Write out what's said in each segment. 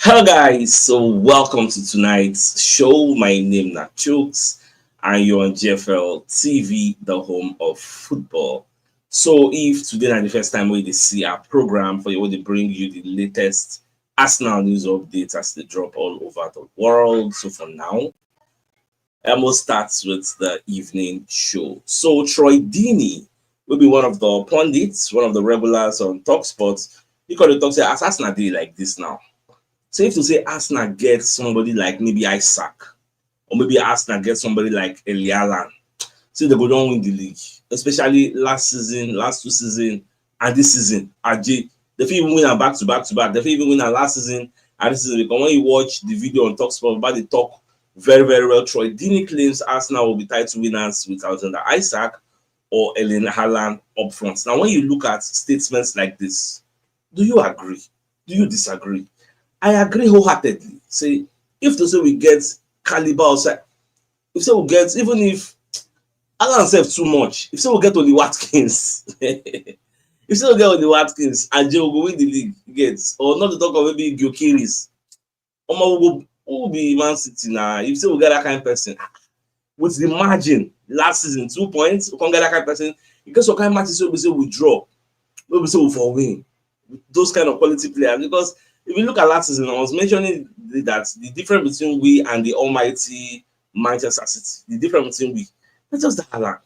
Hello guys, so welcome to tonight's show. My name is CHUKS and you're on GFL TV, the home of football. So if today is the first time we see our program for you, we bring you the latest Arsenal news updates as they drop all over the world. So for now, we'll start with the evening show. So Troy Deeney will be one of the pundits, one of the regulars on TalkSport. He called it talk say as Arsenal day like this now. Safe to say Arsenal gets somebody like maybe Isaac, or maybe Arsenal gets somebody like Elialan. So they go down win the league, especially last season, last 2 seasons, and this season. RJ, they even win a back to back to back. They even win a last season and this season. Because when you watch the video on Talksport about the talk very, very well, Troy Deeney claims Arsenal will be title winners with Alexander Isaac or Erling Haaland up front. Now, when you look at statements like this, do you agree? Do you disagree? I agree wholeheartedly. Say, if to say we get caliber outside, if say we get, even if Alan said too much, if say we get Oli Watkins, if say we get Oli Watkins, and Jay will go win the league, gets, or not to talk of maybe Gyokeris, who will be Man City now? If say we get that kind of person, with the margin last season, 2 points, we can't get that kind of person. Because what kind of matches we say we draw, we say we for win. Those kind of quality players, because if you look at last season, I was mentioning that the difference between we and the almighty Manchester City, the difference between we, not just the Haaland.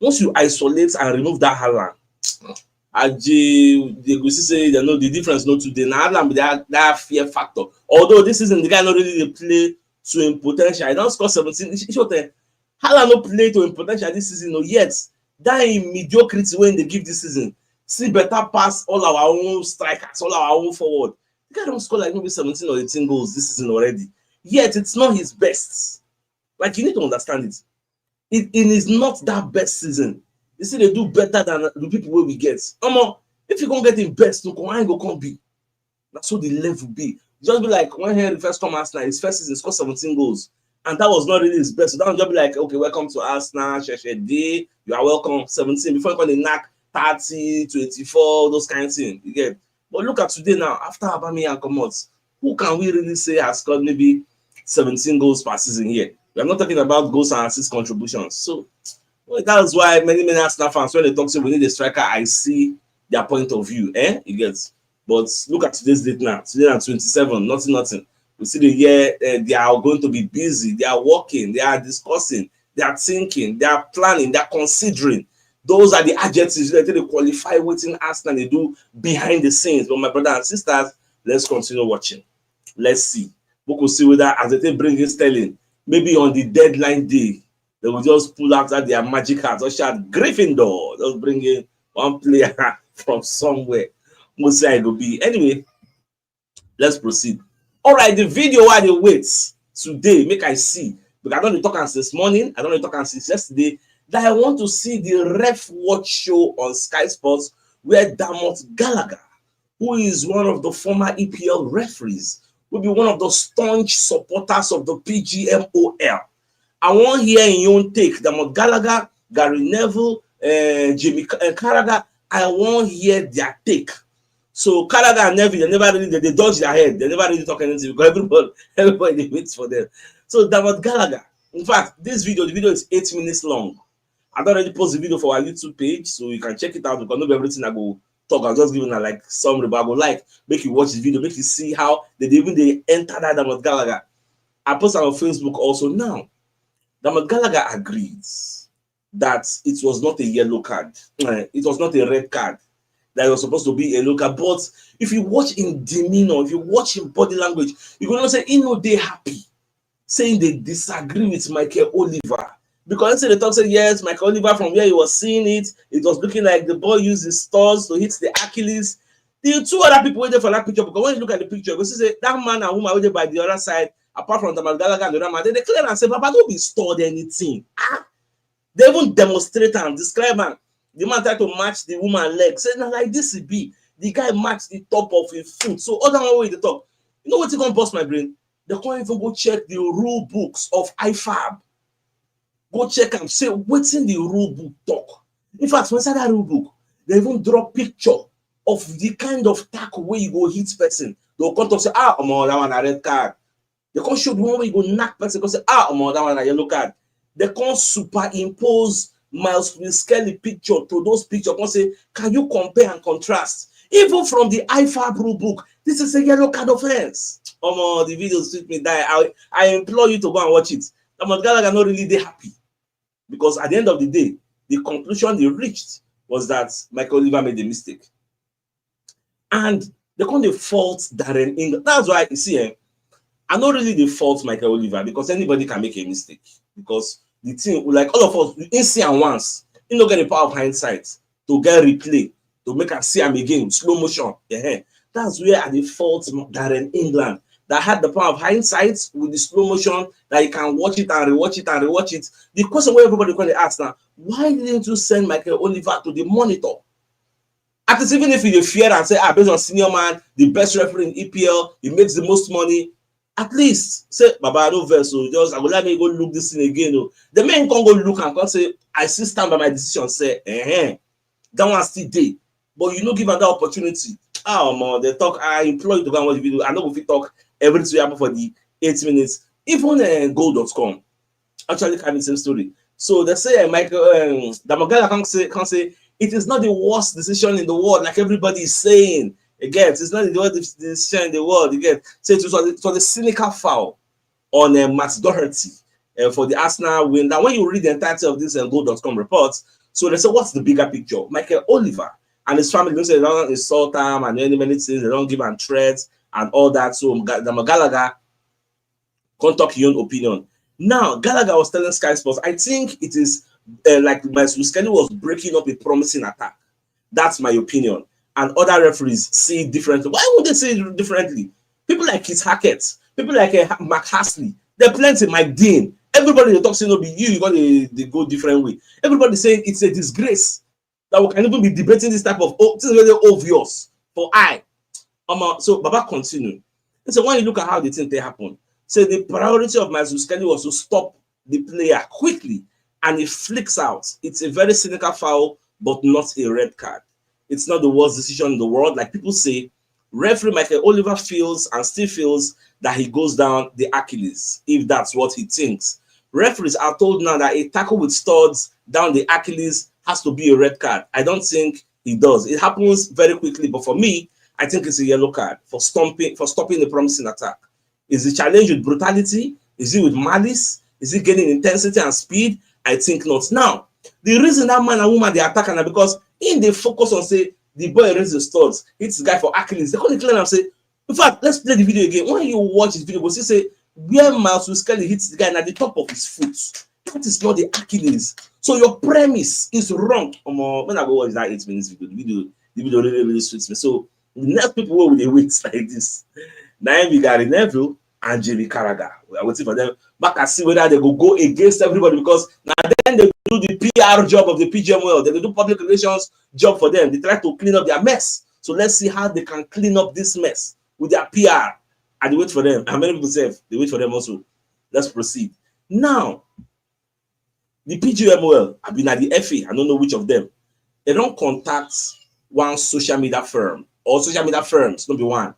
Once you isolate and remove that Haaland, they go say they know the difference not today. Now Haaland be that fear factor. Although this season the guy not really play to him potential. I don't score 17. Haaland no play to him potential this season, no yet. That in mediocrity when they give this season. See better pass all our own strikers, all our own forward. The guy don't score like maybe 17 or 18 goals this season already. Yet it's not his best. Like you need to understand it. It is not that best season. You see, they do better than the people where we get. If you can't get him best, no, I ain't go come be. That's what the level be. Just be like when Henry first come Arsenal, his first season scored 17 goals. And that was not really his best. So that was just be like, okay, welcome to Arsenal, Sheshede, you are welcome, 17. Before you come, they knock 30, 24, those kind of things. You get. But look at today now, after Aubameyang come out, who can we really say has scored maybe 17 goals per season here? We are not talking about goals and assist contributions. So that's why many Arsenal fans, when they talk, say we need a striker, I see their point of view. You get. But look at today's date now. Today at 27, nothing. We see the year they are going to be busy. They are working. They are discussing. They are thinking. They are planning. They are considering. Those are the adjectives that they qualify waiting Arsenal they do behind the scenes. But my brothers and sisters, let's continue watching. Let's see. We could see whether as they bring in Sterling, maybe on the deadline day, they will just pull out that their magic hat or shout Gryffindor. Just bring in one player from somewhere. Most say it will be. Anyway, let's proceed. All right, the video while they wait today, make I see. Because I don't talk since morning. I don't talk since yesterday. That I want to see the Ref Watch show on Sky Sports where Dermot Gallagher, who is one of the former EPL referees, will be one of the staunch supporters of the PGMOL. I want here in your own take, Dermot Gallagher, Gary Neville, Jimmy Carragher, I want hear their take. So Carragher and Neville, they dodge their head. They never really talk anything because everybody waits for them. So Dermot Gallagher, in fact, the video is 8 minutes long. I've already posted the video for our YouTube page, so you can check it out because not everything I go talk. I'm just giving her like summary, but I go like make you watch the video, make you see how they enter that Dermot Gallagher. I posted on Facebook also now. Dermot Gallagher agrees that it was not a yellow card, it was not a red card, that it was supposed to be a yellow card. But if you watch in demeanor, if you watch in body language, you can say they happy, saying they disagree with Michael Oliver. Because they talk say yes, Michael Oliver from where he was seeing it, it was looking like the ball used his toes to hit the Achilles. The two other people waiting for that picture, because when you look at the picture, you see that man and woman waiting by the other side, apart from Dermot Gallagher and the other man, they declare and say, Papa, don't be stored anything. They even demonstrate and describe and the man tried to match the woman's leg. Say, now like this it be. The guy matched the top of his foot. So other way they talk. You know what's gonna bust my brain? They can't even go check the rule books of IFAB. Go check and say what's in the rule book talk. In fact, inside that rule book, they even draw picture of the kind of tackle where you go hit person They'll come to say, that one a red card. They can't show the one where you go knock person, because say, that one a yellow card. They can't superimpose Miles Skelly picture to those pictures. Can't say, can you compare and contrast? Even from the IFAB rule book, this is a yellow card offense. The videos sweet me die. I implore you to go and watch it. Gallagher not really happy, because at the end of the day, the conclusion they reached was that Michael Oliver made a mistake. And they can't fault Darren England. That's why you see, I not really the fault Michael Oliver, because anybody can make a mistake. Because the team, like all of us, we see and once, you don't get the power of hindsight to get replay, to make us see them again, slow motion. Yeah. That's where I default Darren England, that had the power of hindsight with the slow motion, that you can watch it and rewatch it and rewatch it. The question where everybody can ask now, why didn't you send Michael Oliver to the monitor? At least even if you fear and say, based on senior man, the best referee in EPL, he makes the most money, at least say, Baba, no verse, so just I will let me go look this thing again. The man can go look and can say, I still stand by my decision, say, that one still day. But you know, given that opportunity, they talk, I implore you to go and watch the video. I know if we talk everything happen for the 8 minutes. Even goal.com actually having the same story. So they say Michael Damogala can say it is not the worst decision in the world, like everybody is saying. Again, it's not the worst decision in the world. Again, so it was a cynical foul on Matt Doherty for the Arsenal win. Now, when you read the entirety of this goal.com reports, so they say, what's the bigger picture? Michael Oliver and his family don't say they don't insult him and many things, they don't give him threats and all that. So Gallagher can't talk your own opinion. Now, Gallagher was telling Sky Sports, I think it is like my Skelly was breaking up a promising attack. That's my opinion. And other referees see it differently. Why would they say it differently? People like Keith Hackett, people like Mark Hasley, there are plenty, Mike Dean. Everybody they talk saying, no, be you got they go different way. Everybody saying it's a disgrace that we can even be debating this type of, this is really obvious for I. So Baba continued. And so when you look at how the thing they happen, so the priority of Miles Skelly was to stop the player quickly, and it flicks out. It's a very cynical foul, but not a red card. It's not the worst decision in the world. Like people say, referee Michael Oliver feels and still feels that he goes down the Achilles, if that's what he thinks. Referees are told now that a tackle with studs down the Achilles has to be a red card. I don't think it does. It happens very quickly, but for me, I think it's a yellow card for stopping the promising attack. Is the challenge with brutality? Is it with malice? Is it getting intensity and speed? I think not. Now, the reason that man and woman they attack are because in they focus on say the boy raises the studs, hits the guy for Achilles. They call the clear and say, in fact, let's play the video again. When you watch this video, you see say where Miles Skelly hits the guy at the top of his foot. That is not the Achilles. So your premise is wrong. When I go watch that 8 minutes video, the video really, really suits me. So the next people will they wait like this. Naomi Gary Neville and Jerry Carragher. We are waiting for them back and see whether they go against everybody, because now then they do the PR job of the PGMOL. They do public relations job for them. They try to clean up their mess. So let's see how they can clean up this mess with their PR. And they wait for them. And many people say they wait for them also. Let's proceed. Now, the PGMOL have been at the FA. I don't know which of them. They don't contact one social media firm or social media firms, number one,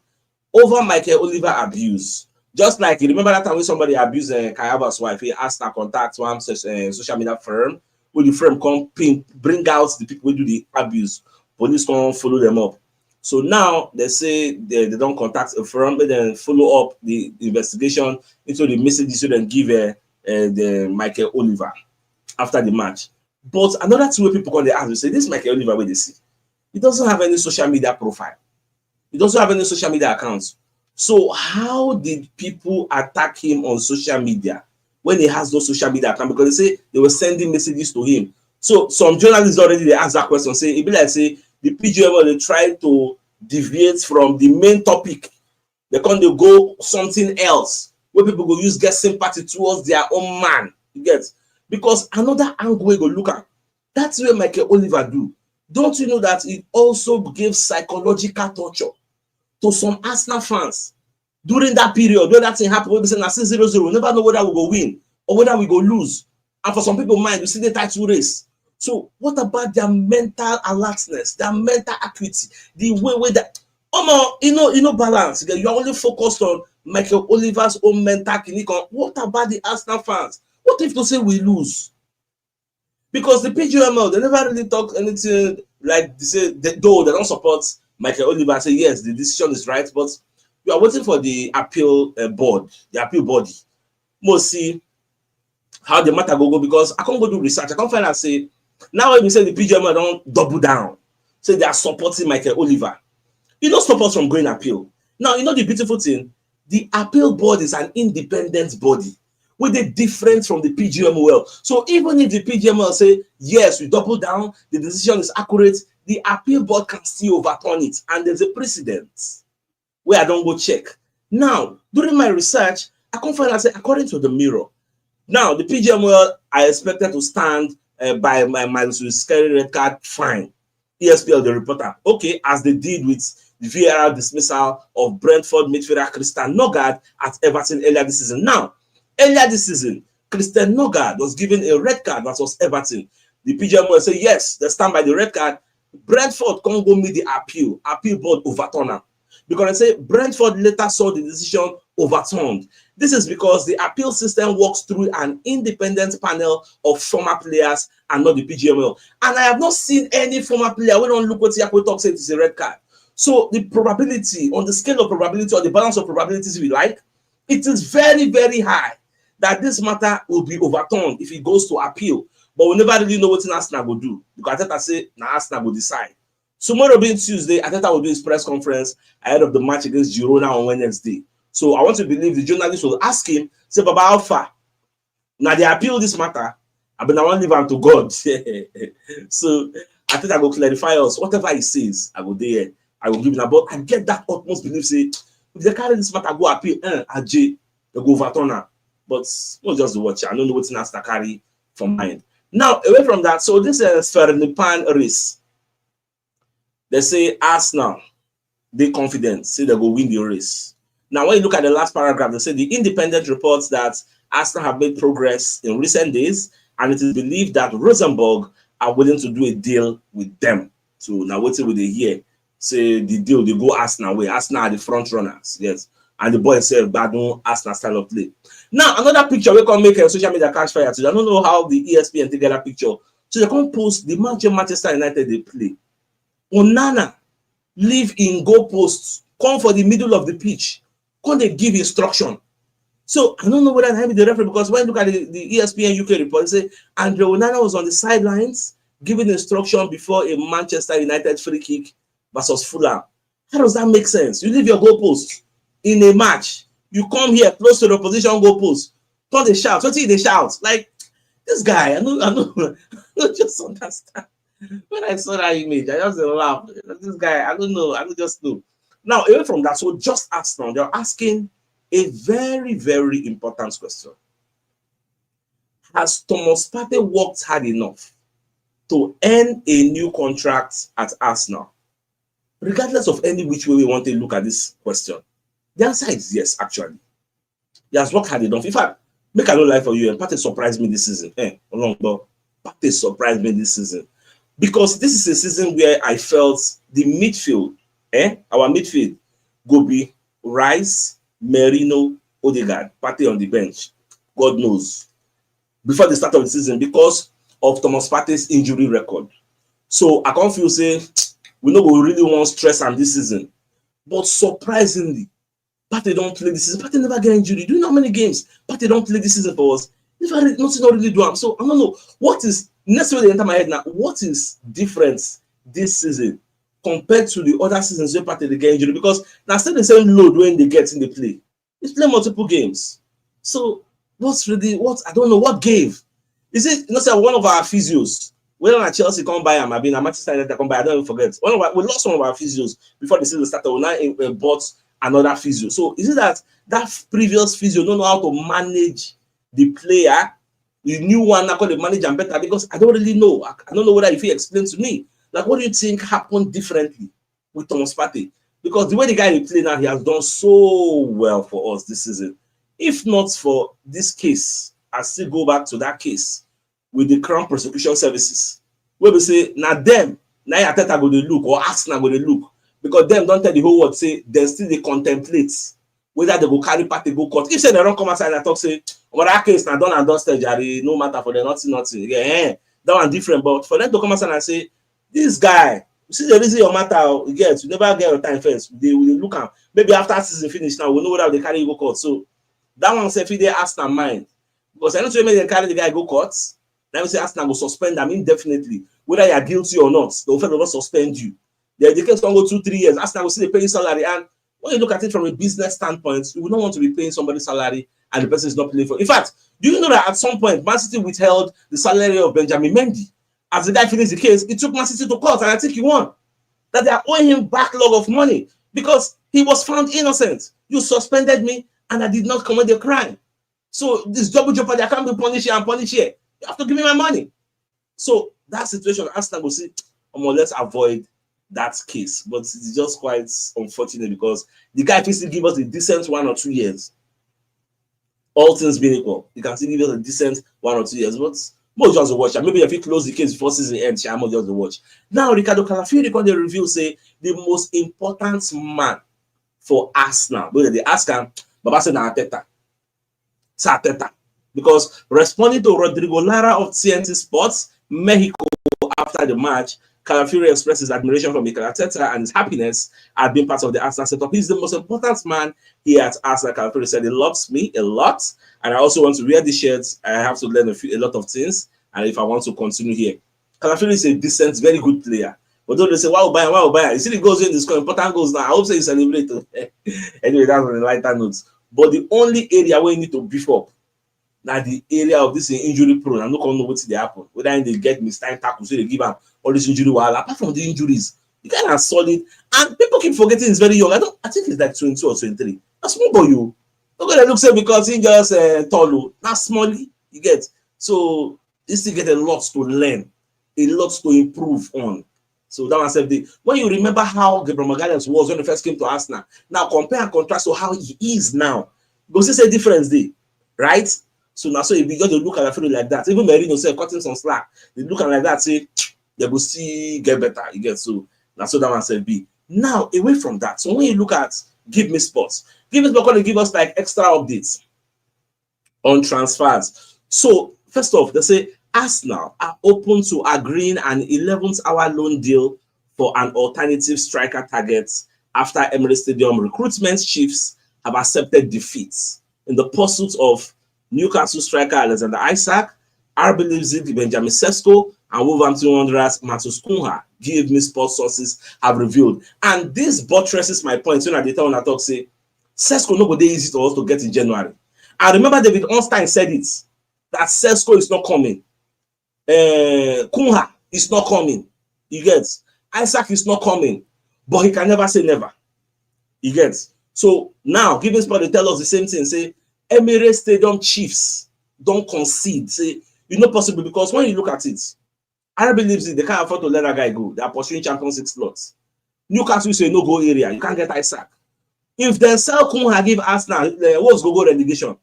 over Michael Oliver abuse. Just like you remember that time when somebody abused Kayaba's wife, he asked her contact one social media firm. When the firm come bring out the people who do the abuse, police come follow them up. So now they say they don't contact a firm, but then follow up the investigation into the messages so then give the Michael Oliver after the match. But another two people call the ask, they say this Michael Oliver where they see, he doesn't have any social media profile. He doesn't have any social media accounts. So how did people attack him on social media when he has no social media account? Because they say they were sending messages to him. So some journalists already they asked that question. Say it be like say the PGMO they try to deviate from the main topic. They can't go something else where people go use get sympathy towards their own man. You get, because another angle we go look at. That's where Michael Oliver do. Don't you know that it also gives psychological torture to some Arsenal fans during that period when that thing happened? When they say 0-0, we never know whether we go win or whether we go lose. And for some people, mind you see the title race. So what about their mental alertness, their mental acuity, the way that come on, balance. You're only focused on Michael Oliver's own mental clinic. What about the Arsenal fans? What if to say we lose? Because the PGML, they never really talk anything like they say, though they don't support Michael Oliver, say yes, the decision is right, but you are waiting for the appeal board, the appeal body. Most see how the matter go, because I can't go do research. I can't find out, say, now when we say the PGML don't double down, say they are supporting Michael Oliver. You don't stop us from going appeal. Now, the beautiful thing, the appeal board is an independent body with a different from the PGMOL. So even if the PGMOL say, yes, we double down, the decision is accurate, the appeal board can still overturn it. And there's a precedent where I don't go check. Now, during my research, I can find out, say, according to the Mirror, now the PGMOL I expected to stand by my scary red card, fine. ESPL, the reporter, okay, as they did with the VAR dismissal of Brentford midfielder Christian Nogard at Everton earlier this season. Now, earlier this season, Christian Nogard was given a red card that was Everton. The PGMOL say, yes, they stand by the red card. Brentford can't go meet the appeal board overturner. Because they say Brentford later saw the decision overturned. This is because the appeal system works through an independent panel of former players and not the PGMOL. And I have not seen any former player when don't look what Yakwe talk says it's a red card. So the probability, on the scale of probability or the balance of probabilities we like, it is very, very high that this matter will be overturned if it goes to appeal. But we never really know what Arsenal will do, because Arteta say now Arsenal will decide. Tomorrow being Tuesday, Arteta will do his press conference ahead of the match against Girona on Wednesday. So I want to believe the journalist will ask him, say, Baba, how far? Now they appeal this matter, I want to leave him to God. So Arteta will clarify us. Whatever he says, I will there. I will give him. But I get that utmost belief, say, if they carry this matter, go appeal, AJ, they go overturn her. But not just the watch. I don't know what's Nasta carry from mind. Now, away from that, so this is Fernipan race. They say Arsenal, they confident, say they go win the race. Now, when you look at the last paragraph, they say the Independent reports that Arsenal have made progress in recent days, and it is believed that Rosenborg are willing to do a deal with them. So now what's it with the year? Say the deal, they go Arsenal way. Arsenal are the front runners, yes. And the boy said, Badon, Arsenal style of play. Now, another picture we can make a social media catch fire today. I don't know how the ESPN take that picture. So they can post the match Manchester United they play. Onana live in goalposts, come for the middle of the pitch, come they give instruction. So I don't know whether I be the referee, because when you look at the ESPN UK report, they say Andre Onana was on the sidelines giving instruction before a Manchester United free kick versus Fulham. How does that make sense? You leave your goalpost in a match, you come here close to the opposition goalpost, turn the shout. What they shout? Like this guy, I don't just understand. When I saw that image, I just laughed. This guy, I don't know. I don't just know. Now, away from that, so just ask now. They're asking a very, very important question. Has Thomas Partey worked hard enough to earn a new contract at Arsenal? Regardless of any which way we want to look at this question, the answer is yes, actually. He has worked hard enough. In fact, make a no lie for you, and Partey surprised me this season. Partey surprised me this season. Because this is a season where I felt the midfield, our midfield, go be Rice, Merino, Odegaard, Partey on the bench. God knows. Before the start of the season, because of Thomas Partey's injury record. So I can't feel say, we know we really want stress on this season. But surprisingly, Partey don't play this season. Partey never get injury. Do you know how many games Partey don't play this season for us? Nothing not really do them. So I don't know what is necessarily enter my head now. What is different this season compared to the other seasons where Partey they get injury? Because now still the same load when they get in the play. He's playing multiple games. So what's really I don't know what gave. Is it say one of our physios? When Chelsea come by, I've been a Manchester United come by. I don't even forget. We lost one of our physios before the season started. We now bought another physio. So is it that previous physio don't know how to manage the player? The new one I call the manager better, because I don't really know. I don't know whether if he explained to me, like, what do you think happened differently with Thomas Partey? Because the way the guy he play now, he has done so well for us this season. If not for this case, I still go back to that case with the Crown Prosecution Services, where we say now them, now Arteta go to look or Arsenal go to look, because them don't tell the whole world, say they still they contemplate whether they go carry Partey go court. If say they don't come outside and talk, say, well, that case now done and dusted, Jerry, no matter for them, nothing. Yeah, that one different. But for them to come outside and say, this guy, you see the reason your matter, you never get your time first. They will look at maybe after season finish now, we know whether they carry you go court. So that one say if they ask their mind. Because I don't say they carry the guy go court. Let me say Arsenal will suspend them indefinitely, whether you are guilty or not. The offender will not suspend you. The case can go 2-3 years. Arsenal will see they pay salary, and when you look at it from a business standpoint, you would not want to be paying somebody's salary and the person is not playing for. In fact, do you know that at some point Man City withheld the salary of Benjamin Mendy? As the guy finished the case, it took Man City to court, and I think he won. That they are owing him backlog of money because he was found innocent. You suspended me, and I did not commit the crime. So this double jeopardy, I can't be punished here and punished here. You have to give me my money. So that situation, Arsenal will say, let's avoid that case. But it's just quite unfortunate because the guy can still give us a decent 1 or 2 years. All things being equal, he can still give us a decent 1 or 2 years. But most just watch. Maybe if he close the case before season ends, I'm just watch. Now, Ricardo Calafiori got the review say the most important man for Arsenal. They ask him, Baba said Arteta. It's Arteta. Because responding to Rodrigo Lara of TNT Sports, Mexico, after the match, Calafiori expressed his admiration for Mikel Arteta and his happiness at being part of the Arsenal setup. He's the most important man here at Arsenal. Calafiori said he loves me a lot, and I also want to wear the shirts. I have to learn a lot of things, and if I want to continue here. Calafiori is a decent, very good player. But don't they say, wow, buy. You see the goals in this score, important goals now. I hope so you celebrate. Anyway, that's on the lighter notes. But the only area where you need to beef up, now the area of this injury prone, I'm not going to know what's they happen. Whether they get mistake tackles, so they give up all this injury while apart from the injuries, the guy are solid. And people keep forgetting he's very young. I think he's like 22 or 23. A small boy, you. Look at the look say because he just tall, not smally, you get. So he still get a lot to learn, a lot to improve on. So that one said when you remember how Gabriel Magalhaes was when he first came to Arsenal, now compare and contrast to how he is now. Because it's a difference there, right? So now, so if you got to look at Calafiori like that, even Merino said cutting some slack, they look at like that, say they will see get better. You get so that's what that one said be. Now, away from that, so when you look at Give Me Sports going to give us like extra updates on transfers. So first off, they say Arsenal are open to agreeing an 11th hour loan deal for an alternative striker target after Emirates Stadium recruitment chiefs have accepted defeats in the pursuit of Newcastle striker Alexander Isak, RB Leipzig Benjamin Sesko, and Wolverhampton Wanderers Matheus Cunha, Give Me Sports sources have revealed. And this buttresses my point when I tell talk say Sesko no go dey easy to us to get in January. And remember David Ornstein said it that Sesko is not coming. Cunha is not coming. You get Isak is not coming, but he can never say never. You get so now Give Me Sports they tell us the same thing. Say Emirates Stadium Chiefs don't concede. Say it's not possible because when you look at it, RB Leipzig they can't afford to let that guy go. They are pursuing Champions League slots. Newcastle is a no-go area. You can't get Isak. If they sell Cunha, give Arsenal, what's go relegation?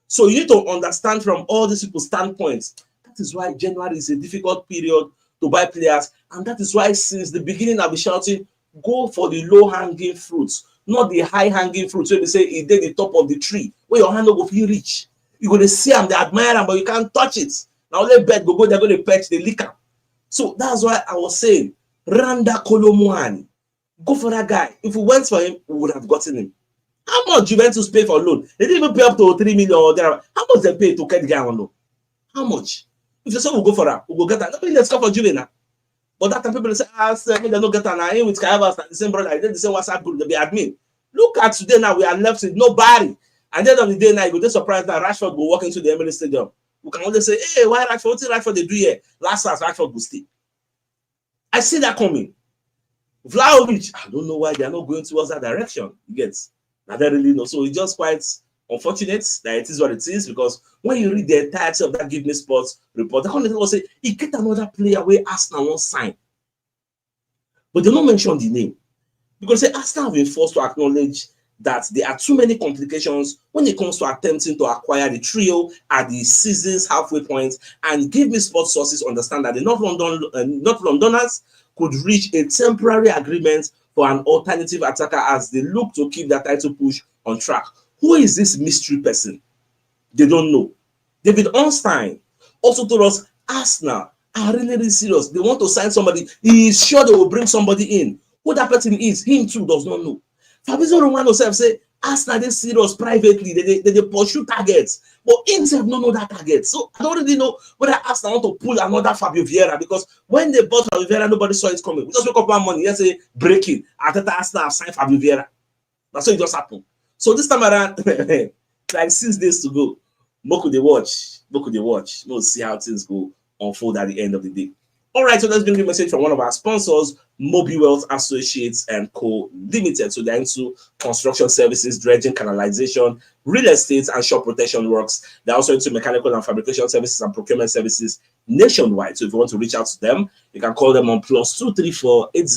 So you need to understand from all these people's standpoints. That is why January is a difficult period to buy players, and that is why since the beginning I've been shouting, go for the low-hanging fruits, not the high-hanging fruits. So they say it did the top of the tree where your hand will go feel rich. You're going to see them, they admire them, but you can't touch it. Now let bet go, they're going to patch the liquor. So that's why I was saying, Randa Kolomuani, go for that guy. If we went for him, we would have gotten him. How much Juventus pay for loan? They didn't even pay up to 3 million or there. How much they pay to get the guy on loan? How much? If you say we'll go for that, we'll go get that. Nobody let's go for Juve now. But that time people say, they don't get that now. With Kayavas, the same brother, the same WhatsApp group, they be admin. Look at today now, we are left with nobody. And then on the day now, you go just surprised that Rashford will walk into the Emirates Stadium. We can only say, hey, why Rashford? What did Rashford they do here? Last Rashford will stay. I see that coming. Vlahovic, I don't know why they are not going towards that direction. You get? I don't really know. So it's just quite unfortunate that it is what it is, because when you read the entirety of that Give Me Sports report, the content will say, he get another player where Arsenal won't sign. But they don't mention the name. Because say Arsenal have been forced to acknowledge that there are too many complications when it comes to attempting to acquire the trio at the season's halfway point, and Give Me Sports sources understand that the North Londoners could reach a temporary agreement for an alternative attacker as they look to keep that title push on track. Who is this mystery person? They don't know. David Ornstein also told us Arsenal are really serious. They want to sign somebody. He is sure they will bring somebody in. Who that person is, him too does not know. Fabrizio Romano himself say Arsenal they serious privately. They pursue targets, but himself don't know that target. So I don't really know whether Arsenal want to pull another Fabio Vieira, because when they bought Fabio Vieira, nobody saw it coming. We just wake up one morning, let's say breaking. Arteta Arsenal have signed Fabio Vieira. That's what it just happened. So this time around, like 6 days to go, Moku they watch. We'll see how things go unfold at the end of the day. All right, so let's bring a message from one of our sponsors, Mobi Wealth Associates and Co. Limited. So they're into construction services, dredging, canalization, real estate, and shop protection works. They're also into mechanical and fabrication services and procurement services nationwide. So if you want to reach out to them, you can call them on +234 80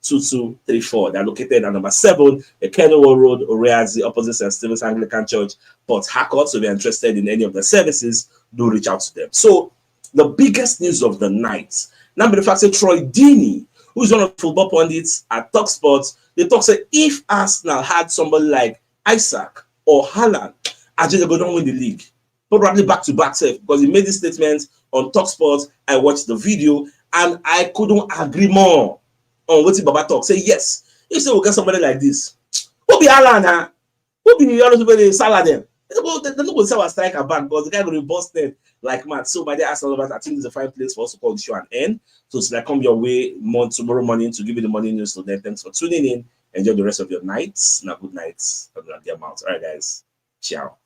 2234. They're located at number 7, Kenilworth Road, Oreazi, opposite St. Stephen's Anglican Church, Port Harcourt. So if you're interested in any of the services, do reach out to them. So the biggest news of the night, number the fact that Troy Deeney, who is one of the football pundits at TalkSport, they talk say if Arsenal had somebody like Isaac or Haaland, Argentina go down win the league. Probably back to back, because he made this statement on TalkSport. I watched the video and I couldn't agree more on what Baba talk. Say yes, if we'll get somebody like this, who be Haaland, huh? Who be the other Salah them? They're not going to sell a striker back because the guy going to bust them like mad. So by the Arsenal, I think it's a fine place for us to call the show an end. So it's like come your way tomorrow morning to give you the morning news. So then thanks for tuning in. Enjoy the rest of your night. Now good night. I'm gonna get them out. All right, guys. Ciao.